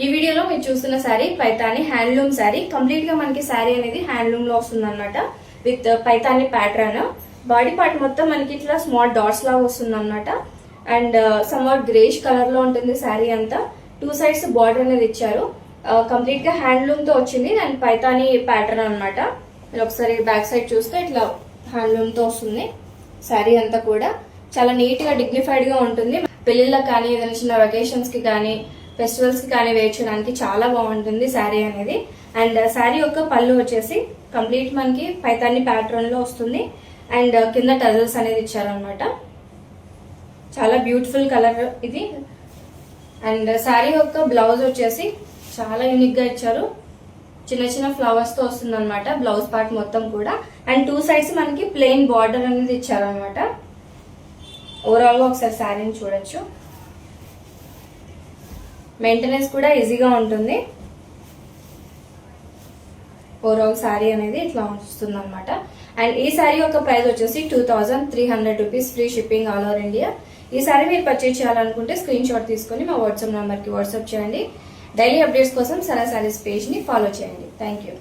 ఈ వీడియోలో మీరు చూస్తున్న శారీ పైతాని హ్యాండ్లూమ్ శారీ. కంప్లీట్ గా మనకి శారీ అనేది హ్యాండ్లూమ్ లో వస్తుంది అనమాట. With Paithani pattern. Body part మొత్తం మనకి ఇట్లా స్మాల్ డాట్స్ లాగా వస్తుంది అనమాట. అండ్ సమ్వాట్ గ్రేష్ కలర్ లో ఉంటుంది శారీ అంతా. 2 సైడ్స్ బార్డర్ అనేది ఇచ్చారు. కంప్లీట్ గా హ్యాండ్లూమ్ తో వచ్చింది అండ్ పైతాని ప్యాటర్న్ అనమాట. మీరు ఒకసారి బ్యాక్ సైడ్ చూస్తే ఇట్లా హ్యాండ్లూమ్ తో వస్తుంది శారీ అంతా కూడా. చాలా నీట్ గా డిగ్నిఫైడ్ గా ఉంటుంది. పెళ్లిళ్ళకి కానీ ఏదైనా చిన్న వెకేషన్స్ కి కానీ ఫెస్టివల్స్ కి కానీ వేర్ చేయడానికి చాలా బాగుంటుంది శారీ అనేది. అండ్ శారీ యొక్క పళ్ళు వచ్చేసి కంప్లీట్ మనకి పైతాని ప్యాటర్న్ లో వస్తుంది. అండ్ కింద టజల్స్ అనేది ఇచ్చారనమాట. చాలా బ్యూటిఫుల్ కలర్ ఇది. అండ్ శారీ యొక్క బ్లౌజ్ వచ్చేసి చాలా యూనిక్ గా ఇచ్చారు. చిన్న చిన్న ఫ్లవర్స్ తో వస్తుంది అనమాట బ్లౌజ్ పార్ట్ మొత్తం కూడా. అండ్ 2 సైడ్స్ మనకి ప్లెయిన్ బార్డర్ అనేది ఇచ్చారనమాట. ఓవరాల్ గా ఒకసారి శారీని చూడొచ్చు. మెయింటెనెన్స్ కూడా ఈజీగా ఉంటుంది. ఓవరాల్ శారీ అనేది ఇట్లా వస్తుంది అనమాట. అండ్ ఈ శారీ యొక్క ప్రైస్ వచ్చేసి 2300 rupees, free shipping all over India. ఈ శారీ మీరు పర్చేజ్ చేయాలనుకుంటే స్క్రీన్ షాట్ తీసుకుని మా వాట్సాప్ నెంబర్ కి వాట్సాప్ చేయండి. డైలీ అప్డేట్స్ కోసం సరా శారీస్ పేజ్ ని ఫాలో చేయండి. Thank you.